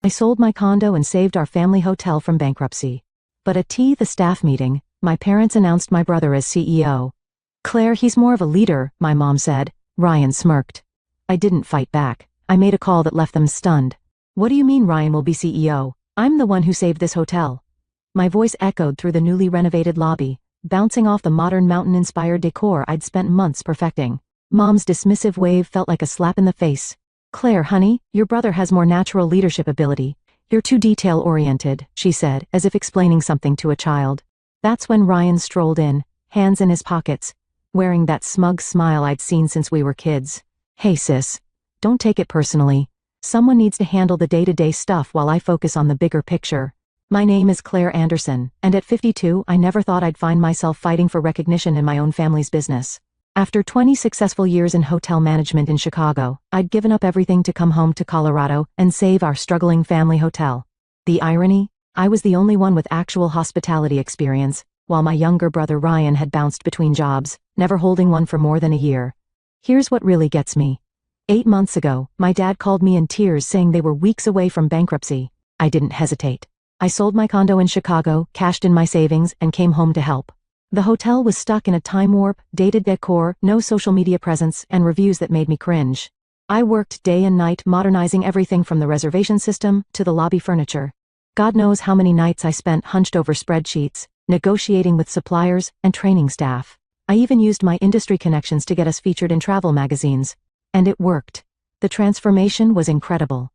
I sold my condo and saved our family hotel from bankruptcy. But at the staff meeting, my parents announced my brother as CEO. Claire, he's more of a leader, my mom said. Ryan smirked. I didn't fight back. I made a call that left them stunned. What do you mean Ryan will be CEO? I'm the one who saved this hotel. My voice echoed through the newly renovated lobby, bouncing off the modern mountain-inspired decor I'd spent months perfecting. Mom's dismissive wave felt like a slap in the face. Claire, honey, your brother has more natural leadership ability. You're too detail-oriented, she said, as if explaining something to a child. That's when Ryan strolled in, hands in his pockets, wearing that smug smile I'd seen since we were kids. Hey sis, don't take it personally. Someone needs to handle the day-to-day stuff while I focus on the bigger picture. My name is Claire Anderson, and at 52 I never thought I'd find myself fighting for recognition in my own family's business. After 20 successful years in hotel management in Chicago, I'd given up everything to come home to Colorado and save our struggling family hotel. The irony? I was the only one with actual hospitality experience, while my younger brother Ryan had bounced between jobs, never holding one for more than a year. Here's what really gets me. 8 months ago, my dad called me in tears saying they were weeks away from bankruptcy. I didn't hesitate. I sold my condo in Chicago, cashed in my savings, and came home to help. The hotel was stuck in a time warp, dated decor, no social media presence, and reviews that made me cringe. I worked day and night modernizing everything from the reservation system to the lobby furniture. God knows how many nights I spent hunched over spreadsheets, negotiating with suppliers, and training staff. I even used my industry connections to get us featured in travel magazines. And it worked. The transformation was incredible.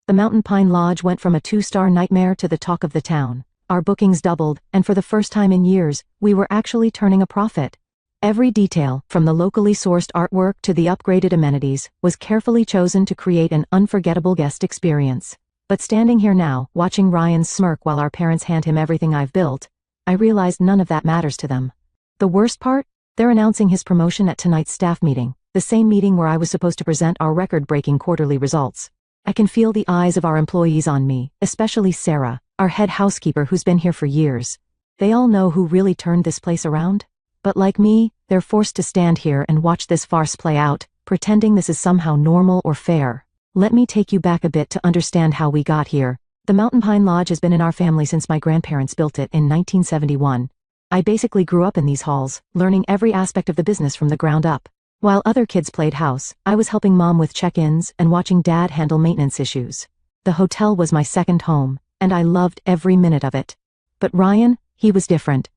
The Mountain Pine Lodge went from a 2-star nightmare to the talk of the town. Our bookings doubled, and for the first time in years, we were actually turning a profit. Every detail, from the locally sourced artwork to the upgraded amenities, was carefully chosen to create an unforgettable guest experience. But standing here now, watching Ryan smirk while our parents hand him everything I've built, I realized none of that matters to them. The worst part? They're announcing his promotion at tonight's staff meeting, the same meeting where I was supposed to present our record-breaking quarterly results. I can feel the eyes of our employees on me, especially Sarah, our head housekeeper who's been here for years. They all know who really turned this place around. But like me, they're forced to stand here and watch this farce play out, pretending this is somehow normal or fair. Let me take you back a bit to understand how we got here. The Mountain Pine Lodge has been in our family since my grandparents built it in 1971. I basically grew up in these halls, learning every aspect of the business from the ground up. While other kids played house, I was helping Mom with check-ins and watching Dad handle maintenance issues. The hotel was my second home, and I loved every minute of it. But Ryan, he was different.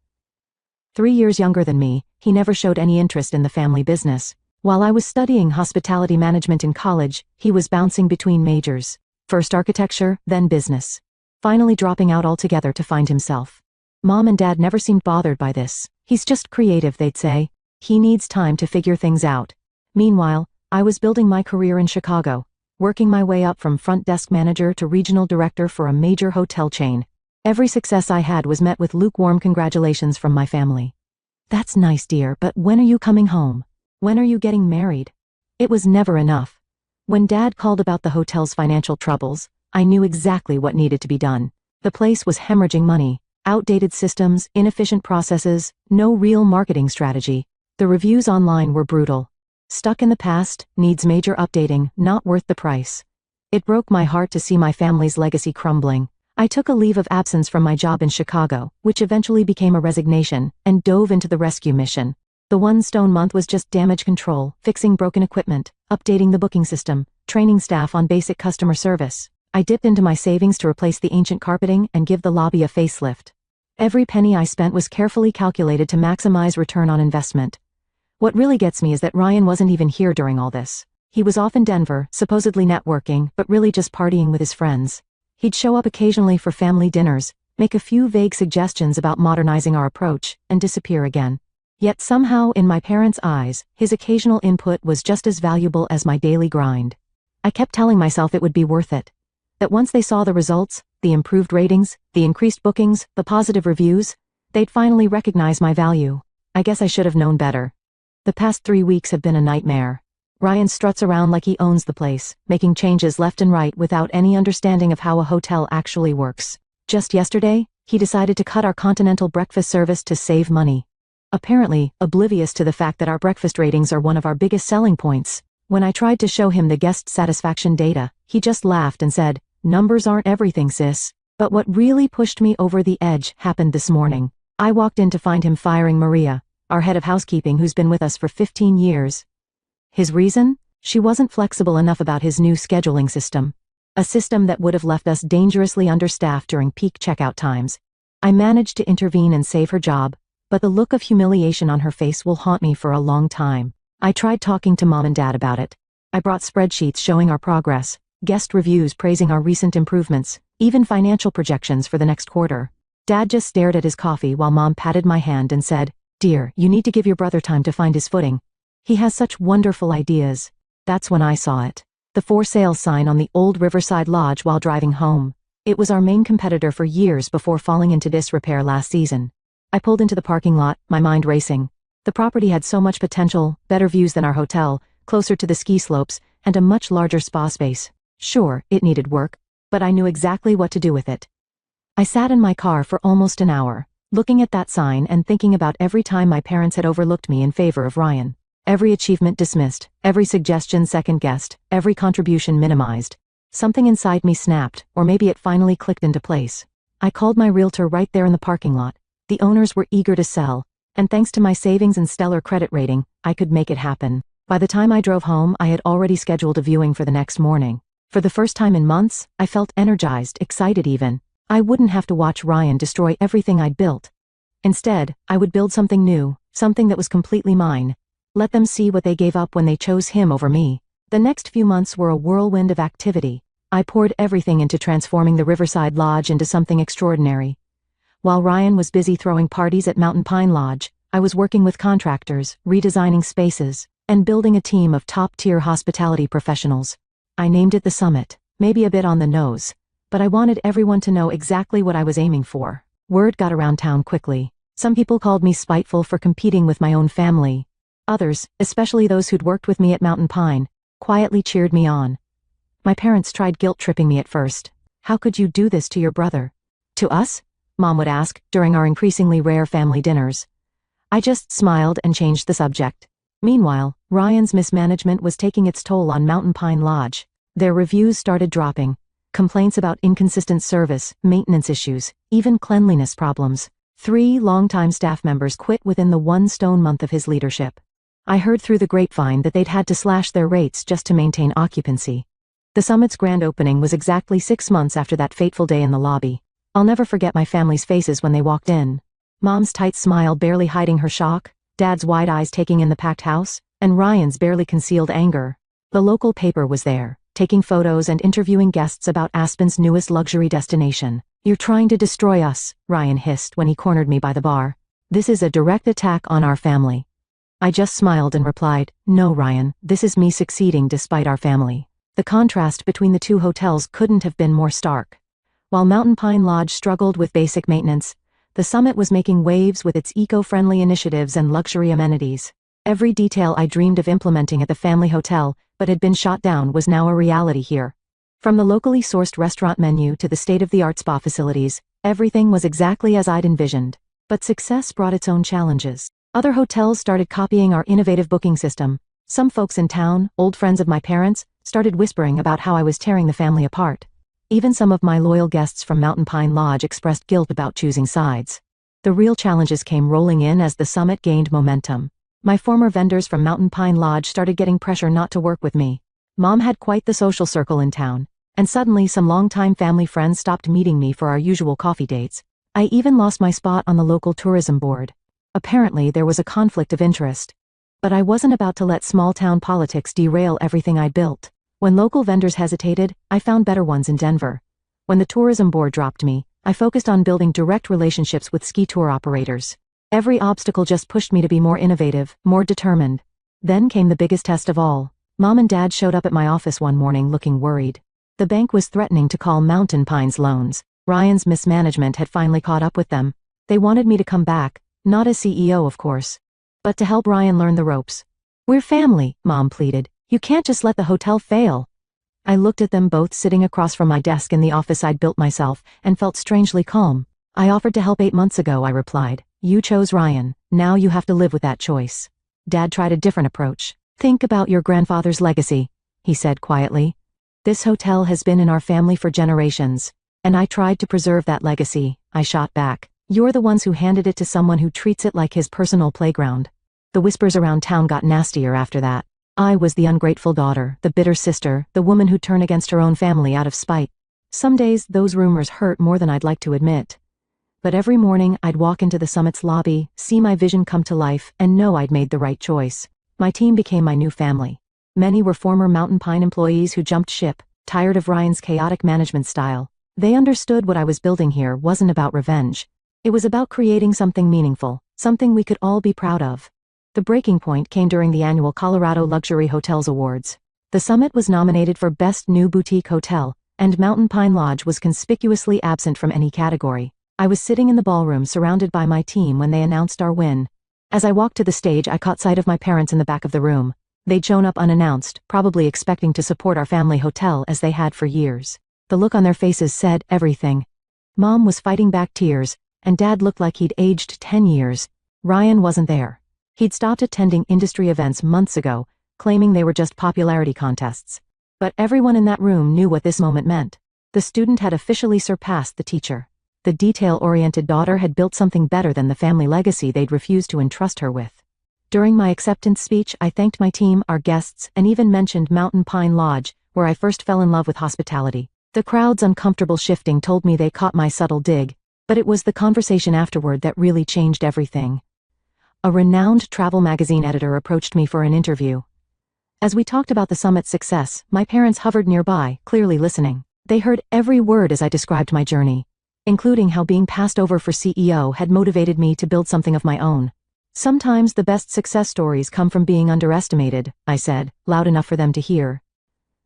3 years younger than me, he never showed any interest in the family business. While I was studying hospitality management in college, he was bouncing between majors. First architecture, then business. Finally dropping out altogether to find himself. Mom and Dad never seemed bothered by this. He's just creative, they'd say. He needs time to figure things out. Meanwhile, I was building my career in Chicago, working my way up from front desk manager to regional director for a major hotel chain. Every success I had was met with lukewarm congratulations from my family. That's nice, dear, but when are you coming home? When are you getting married? It was never enough. When Dad called about the hotel's financial troubles, I knew exactly what needed to be done. The place was hemorrhaging money, outdated systems, inefficient processes, no real marketing strategy. The reviews online were brutal. Stuck in the past, needs major updating, not worth the price. It broke my heart to see my family's legacy crumbling. I took a leave of absence from my job in Chicago, which eventually became a resignation, and dove into the rescue mission. The 1 stone month was just damage control, fixing broken equipment, updating the booking system, training staff on basic customer service. I dipped into my savings to replace the ancient carpeting and give the lobby a facelift. Every penny I spent was carefully calculated to maximize return on investment. What really gets me is that Ryan wasn't even here during all this. He was off in Denver, supposedly networking, but really just partying with his friends. He'd show up occasionally for family dinners, make a few vague suggestions about modernizing our approach, and disappear again. Yet somehow, in my parents' eyes, his occasional input was just as valuable as my daily grind. I kept telling myself it would be worth it. That once they saw the results, the improved ratings, the increased bookings, the positive reviews, they'd finally recognize my value. I guess I should have known better. The past 3 weeks have been a nightmare. Ryan struts around like he owns the place, making changes left and right without any understanding of how a hotel actually works. Just yesterday, he decided to cut our continental breakfast service to save money. Apparently, oblivious to the fact that our breakfast ratings are one of our biggest selling points. When I tried to show him the guest satisfaction data, he just laughed and said, Numbers aren't everything, sis. But what really pushed me over the edge happened this morning. I walked in to find him firing Maria, our head of housekeeping who's been with us for 15 years. His reason? She wasn't flexible enough about his new scheduling system. A system that would have left us dangerously understaffed during peak checkout times. I managed to intervene and save her job, but the look of humiliation on her face will haunt me for a long time. I tried talking to Mom and Dad about it. I brought spreadsheets showing our progress, guest reviews praising our recent improvements, even financial projections for the next quarter. Dad just stared at his coffee while Mom patted my hand and said, "Dear, you need to give your brother time to find his footing. He has such wonderful ideas." That's when I saw it. The for sale sign on the old Riverside Lodge while driving home. It was our main competitor for years before falling into disrepair last season. I pulled into the parking lot, my mind racing. The property had so much potential, better views than our hotel, closer to the ski slopes, and a much larger spa space. Sure, it needed work, but I knew exactly what to do with it. I sat in my car for almost an hour, looking at that sign and thinking about every time my parents had overlooked me in favor of Ryan. Every achievement dismissed, every suggestion second-guessed, every contribution minimized. Something inside me snapped, or maybe it finally clicked into place. I called my realtor right there in the parking lot. The owners were eager to sell, and thanks to my savings and stellar credit rating, I could make it happen. By the time I drove home, I had already scheduled a viewing for the next morning. For the first time in months, I felt energized, excited even. I wouldn't have to watch Ryan destroy everything I'd built. Instead, I would build something new, something that was completely mine. Let them see what they gave up when they chose him over me. The next few months were a whirlwind of activity. I poured everything into transforming the Riverside Lodge into something extraordinary. While Ryan was busy throwing parties at Mountain Pine Lodge, I was working with contractors, redesigning spaces, and building a team of top-tier hospitality professionals. I named it the Summit, maybe a bit on the nose, but I wanted everyone to know exactly what I was aiming for. Word got around town quickly. Some people called me spiteful for competing with my own family. Others, especially those who'd worked with me at Mountain Pine, quietly cheered me on. My parents tried guilt-tripping me at first. "How could you do this to your brother?" "To us?" Mom would ask during our increasingly rare family dinners. I just smiled and changed the subject. Meanwhile, Ryan's mismanagement was taking its toll on Mountain Pine Lodge. Their reviews started dropping. Complaints about inconsistent service, maintenance issues, even cleanliness problems. 3 longtime staff members quit within the one stone month of his leadership. I heard through the grapevine that they'd had to slash their rates just to maintain occupancy. The Summit's grand opening was exactly 6 months after that fateful day in the lobby. I'll never forget my family's faces when they walked in. Mom's tight smile barely hiding her shock, Dad's wide eyes taking in the packed house, and Ryan's barely concealed anger. The local paper was there, taking photos and interviewing guests about Aspen's newest luxury destination. "You're trying to destroy us," Ryan hissed when he cornered me by the bar. "This is a direct attack on our family." I just smiled and replied, "No, Ryan, this is me succeeding despite our family." The contrast between the two hotels couldn't have been more stark. While Mountain Pine Lodge struggled with basic maintenance, the Summit was making waves with its eco-friendly initiatives and luxury amenities. Every detail I dreamed of implementing at the family hotel, but had been shot down, was now a reality here. From the locally sourced restaurant menu to the state-of-the-art spa facilities, everything was exactly as I'd envisioned. But success brought its own challenges. Other hotels started copying our innovative booking system. Some folks in town, old friends of my parents, started whispering about how I was tearing the family apart. Even some of my loyal guests from Mountain Pine Lodge expressed guilt about choosing sides. The real challenges came rolling in as the Summit gained momentum. My former vendors from Mountain Pine Lodge started getting pressure not to work with me. Mom had quite the social circle in town, and suddenly some longtime family friends stopped meeting me for our usual coffee dates. I even lost my spot on the local tourism board. Apparently there was a conflict of interest. But I wasn't about to let small-town politics derail everything I built. When local vendors hesitated, I found better ones in Denver. When the tourism board dropped me, I focused on building direct relationships with ski tour operators. Every obstacle just pushed me to be more innovative, more determined. Then came the biggest test of all. Mom and Dad showed up at my office one morning looking worried. The bank was threatening to call Mountain Pine's loans. Ryan's mismanagement had finally caught up with them. They wanted me to come back, not as CEO of course, but to help Ryan learn the ropes. "We're family," Mom pleaded. "You can't just let the hotel fail." I looked at them both sitting across from my desk in the office I'd built myself, and felt strangely calm. "I offered to help 8 months ago," I replied. "You chose Ryan, now you have to live with that choice." Dad tried a different approach. "Think about your grandfather's legacy," he said quietly. "This hotel has been in our family for generations, and I tried to preserve that legacy," I shot back. "You're the ones who handed it to someone who treats it like his personal playground." The whispers around town got nastier after that. I was the ungrateful daughter, the bitter sister, the woman who'd turn against her own family out of spite. Some days, those rumors hurt more than I'd like to admit. But every morning, I'd walk into the summit's lobby, see my vision come to life, and know I'd made the right choice. My team became my new family. Many were former Mountain Pine employees who jumped ship, tired of Ryan's chaotic management style. They understood what I was building here wasn't about revenge. It was about creating something meaningful, something we could all be proud of. The breaking point came during the annual Colorado Luxury Hotels Awards. The summit was nominated for Best New Boutique Hotel, and Mountain Pine Lodge was conspicuously absent from any category. I was sitting in the ballroom surrounded by my team when they announced our win. As I walked to the stage, I caught sight of my parents in the back of the room. They'd shown up unannounced, probably expecting to support our family hotel as they had for years. The look on their faces said everything. Mom was fighting back tears, and Dad looked like he'd aged 10 years. Ryan wasn't there. He'd stopped attending industry events months ago, claiming they were just popularity contests. But everyone in that room knew what this moment meant. The student had officially surpassed the teacher. The detail-oriented daughter had built something better than the family legacy they'd refused to entrust her with. During my acceptance speech, I thanked my team, our guests, and even mentioned Mountain Pine Lodge, where I first fell in love with hospitality. The crowd's uncomfortable shifting told me they caught my subtle dig, but it was the conversation afterward that really changed everything. A renowned travel magazine editor approached me for an interview. As we talked about the summit's success, my parents hovered nearby, clearly listening. They heard every word as I described my journey, including how being passed over for CEO had motivated me to build something of my own. "Sometimes the best success stories come from being underestimated," I said, loud enough for them to hear.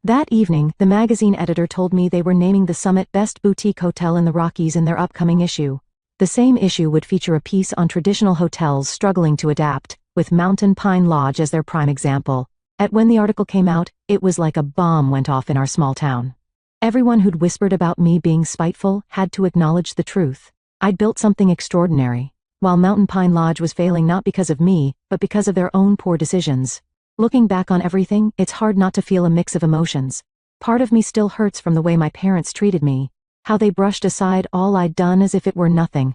That evening, the magazine editor told me they were naming the summit Best Boutique Hotel in the Rockies in their upcoming issue. The same issue would feature a piece on traditional hotels struggling to adapt, with Mountain Pine Lodge as their prime example. When the article came out, it was like a bomb went off in our small town. Everyone who'd whispered about me being spiteful had to acknowledge the truth. I'd built something extraordinary, while Mountain Pine Lodge was failing not because of me, but because of their own poor decisions. Looking back on everything, it's hard not to feel a mix of emotions. Part of me still hurts from the way my parents treated me, how they brushed aside all I'd done as if it were nothing.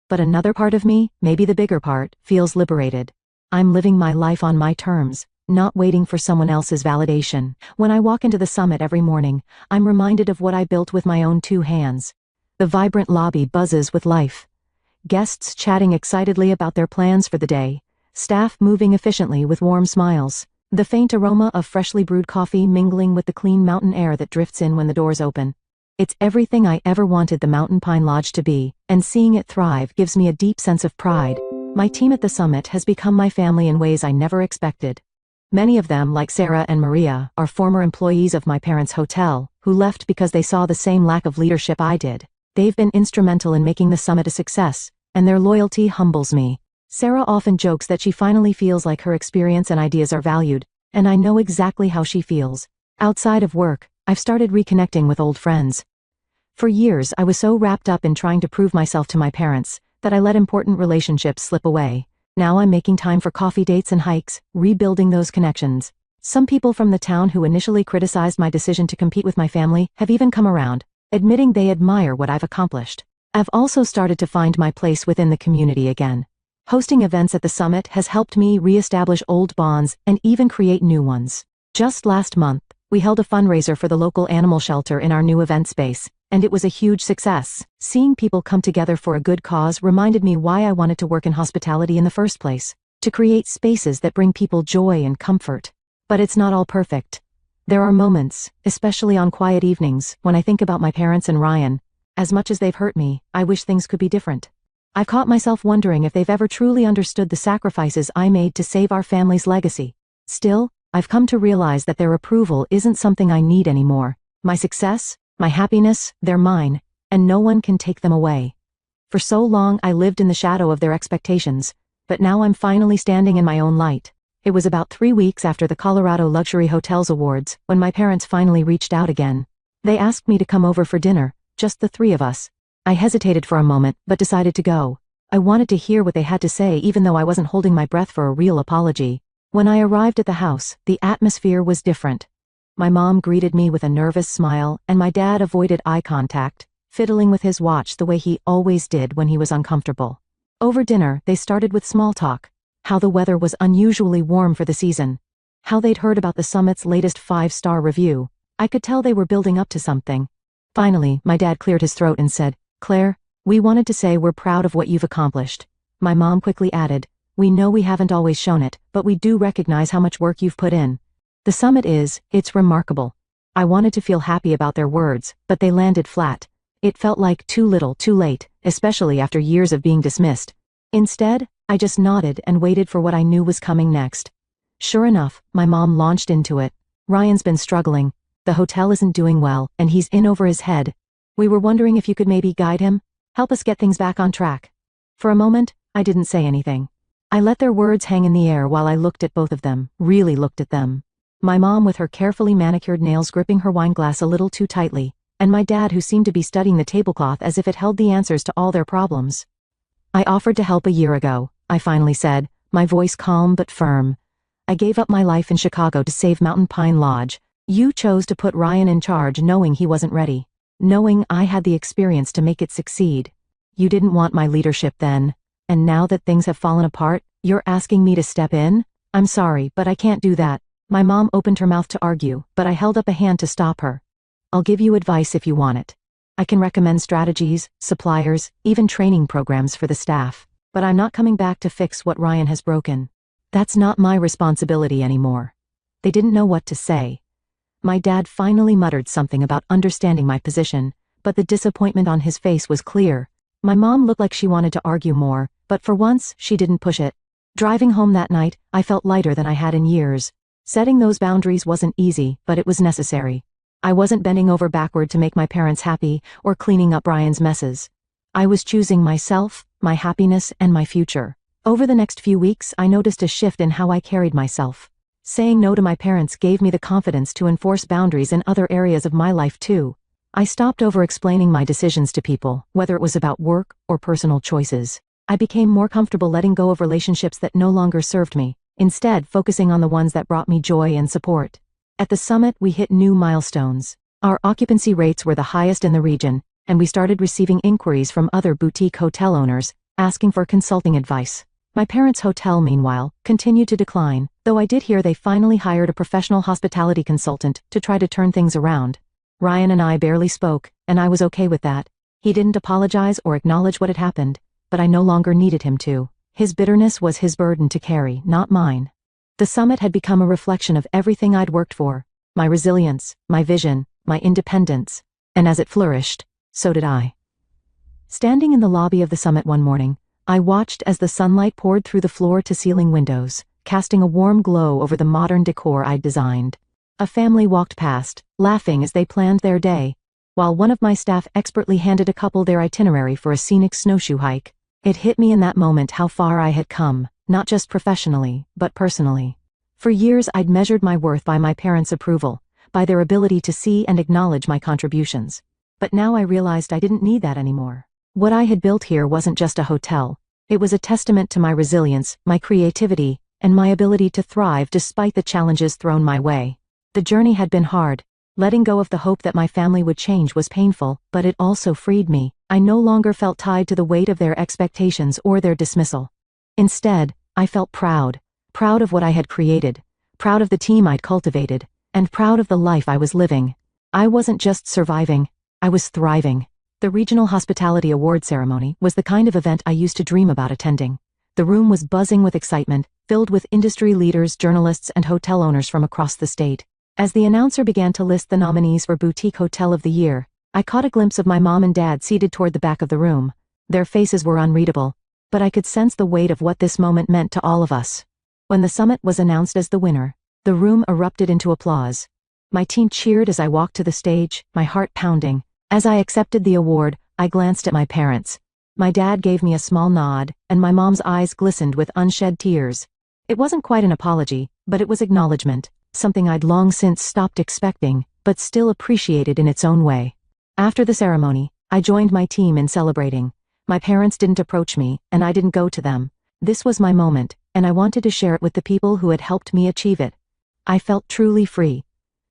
But another part of me, maybe the bigger part, feels liberated. I'm living my life on my terms, not waiting for someone else's validation. When I walk into the summit every morning, I'm reminded of what I built with my own 2 hands. The vibrant lobby buzzes with life. Guests chatting excitedly about their plans for the day. Staff moving efficiently with warm smiles. The faint aroma of freshly brewed coffee mingling with the clean mountain air that drifts in when the doors open. It's everything I ever wanted the Mountain Pine Lodge to be, and seeing it thrive gives me a deep sense of pride. My team at the summit has become my family in ways I never expected. Many of them, like Sarah and Maria, are former employees of my parents' hotel, who left because they saw the same lack of leadership I did. They've been instrumental in making the summit a success, and their loyalty humbles me. Sarah often jokes that she finally feels like her experience and ideas are valued, and I know exactly how she feels. Outside of work, I've started reconnecting with old friends. For years, I was so wrapped up in trying to prove myself to my parents that I let important relationships slip away. Now I'm making time for coffee dates and hikes, rebuilding those connections. Some people from the town who initially criticized my decision to compete with my family have even come around, admitting they admire what I've accomplished. I've also started to find my place within the community again. Hosting events at the summit has helped me re-establish old bonds and even create new ones. Just last month, we held a fundraiser for the local animal shelter in our new event space, and it was a huge success. Seeing people come together for a good cause reminded me why I wanted to work in hospitality in the first place, to create spaces that bring people joy and comfort. But it's not all perfect. There are moments, especially on quiet evenings, when I think about my parents and Ryan. As much as they've hurt me, I wish things could be different. I've caught myself wondering if they've ever truly understood the sacrifices I made to save our family's legacy. Still, I've come to realize that their approval isn't something I need anymore. My success, my happiness, they're mine, and no one can take them away. For so long I lived in the shadow of their expectations, but now I'm finally standing in my own light. It was about 3 weeks after the Colorado Luxury Hotels Awards when my parents finally reached out again. They asked me to come over for dinner, just the 3 of us. I hesitated for a moment, but decided to go. I wanted to hear what they had to say even though I wasn't holding my breath for a real apology. When I arrived at the house, the atmosphere was different. My mom greeted me with a nervous smile, and my dad avoided eye contact, fiddling with his watch the way he always did when he was uncomfortable. Over dinner, they started with small talk. How the weather was unusually warm for the season. How they'd heard about the summit's latest 5-star review. I could tell they were building up to something. Finally, my dad cleared his throat and said, "Claire, we wanted to say we're proud of what you've accomplished." My mom quickly added, "We know we haven't always shown it, but we do recognize how much work you've put in. The summit it's remarkable." I wanted to feel happy about their words, but they landed flat. It felt like too little, too late, especially after years of being dismissed. Instead, I just nodded and waited for what I knew was coming next. Sure enough, my mom launched into it. "Ryan's been struggling. The hotel isn't doing well, and he's in over his head. We were wondering if you could maybe guide him, help us get things back on track." For a moment, I didn't say anything. I let their words hang in the air while I looked at both of them, really looked at them. My mom with her carefully manicured nails gripping her wine glass a little too tightly, and my dad who seemed to be studying the tablecloth as if it held the answers to all their problems. "I offered to help a year ago," I finally said, my voice calm but firm. "I gave up my life in Chicago to save Mountain Pine Lodge. You chose to put Ryan in charge knowing he wasn't ready, knowing I had the experience to make it succeed. You didn't want my leadership then, and now that things have fallen apart, you're asking me to step in? I'm sorry, but I can't do that." My mom opened her mouth to argue, but I held up a hand to stop her. "I'll give you advice if you want it. I can recommend strategies, suppliers, even training programs for the staff, but I'm not coming back to fix what Ryan has broken. That's not my responsibility anymore." They didn't know what to say. My dad finally muttered something about understanding my position, but the disappointment on his face was clear. My mom looked like she wanted to argue more, but for once, she didn't push it. Driving home that night, I felt lighter than I had in years. Setting those boundaries wasn't easy, but it was necessary. I wasn't bending over backward to make my parents happy, or cleaning up Ryan's messes. I was choosing myself, my happiness, and my future. Over the next few weeks, I noticed a shift in how I carried myself. Saying no to my parents gave me the confidence to enforce boundaries in other areas of my life too. I stopped over-explaining my decisions to people, whether it was about work or personal choices. I became more comfortable letting go of relationships that no longer served me, instead focusing on the ones that brought me joy and support. At the summit, we hit new milestones. Our occupancy rates were the highest in the region, and we started receiving inquiries from other boutique hotel owners, asking for consulting advice. My parents' hotel, meanwhile, continued to decline, though I did hear they finally hired a professional hospitality consultant to try to turn things around. Ryan and I barely spoke, and I was okay with that. He didn't apologize or acknowledge what had happened, but I no longer needed him to. His bitterness was his burden to carry, not mine. The summit had become a reflection of everything I'd worked for, my resilience, my vision, my independence, and as it flourished, so did I. Standing in the lobby of the summit one morning, I watched as the sunlight poured through the floor-to-ceiling windows, casting a warm glow over the modern decor I'd designed. A family walked past, laughing as they planned their day, while one of my staff expertly handed a couple their itinerary for a scenic snowshoe hike. It hit me in that moment how far I had come, not just professionally, but personally. For years I'd measured my worth by my parents' approval, by their ability to see and acknowledge my contributions. But now I realized I didn't need that anymore. What I had built here wasn't just a hotel. It was a testament to my resilience, my creativity, and my ability to thrive despite the challenges thrown my way. The journey had been hard. Letting go of the hope that my family would change was painful, but it also freed me. I no longer felt tied to the weight of their expectations or their dismissal. Instead, I felt proud of what I had created, proud of the team I'd cultivated, and proud of the life I was living. I wasn't just surviving, I was thriving. The Regional Hospitality Award ceremony was the kind of event I used to dream about attending. The room was buzzing with excitement, filled with industry leaders, journalists, and hotel owners from across the state. As the announcer began to list the nominees for Boutique Hotel of the Year, I caught a glimpse of my mom and dad seated toward the back of the room. Their faces were unreadable, but I could sense the weight of what this moment meant to all of us. When the summit was announced as the winner, the room erupted into applause. My team cheered as I walked to the stage, my heart pounding. As I accepted the award, I glanced at my parents. My dad gave me a small nod, and my mom's eyes glistened with unshed tears. It wasn't quite an apology, but it was acknowledgement, something I'd long since stopped expecting, but still appreciated in its own way. After the ceremony, I joined my team in celebrating. My parents didn't approach me, and I didn't go to them. This was my moment, and I wanted to share it with the people who had helped me achieve it. I felt truly free.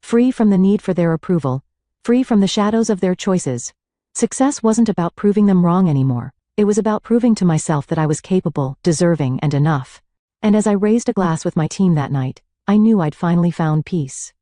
free from the need for their approval, free from the shadows of their choices. Success wasn't about proving them wrong anymore. It was about proving to myself that I was capable, deserving, and enough. And as I raised a glass with my team that night, I knew I'd finally found peace.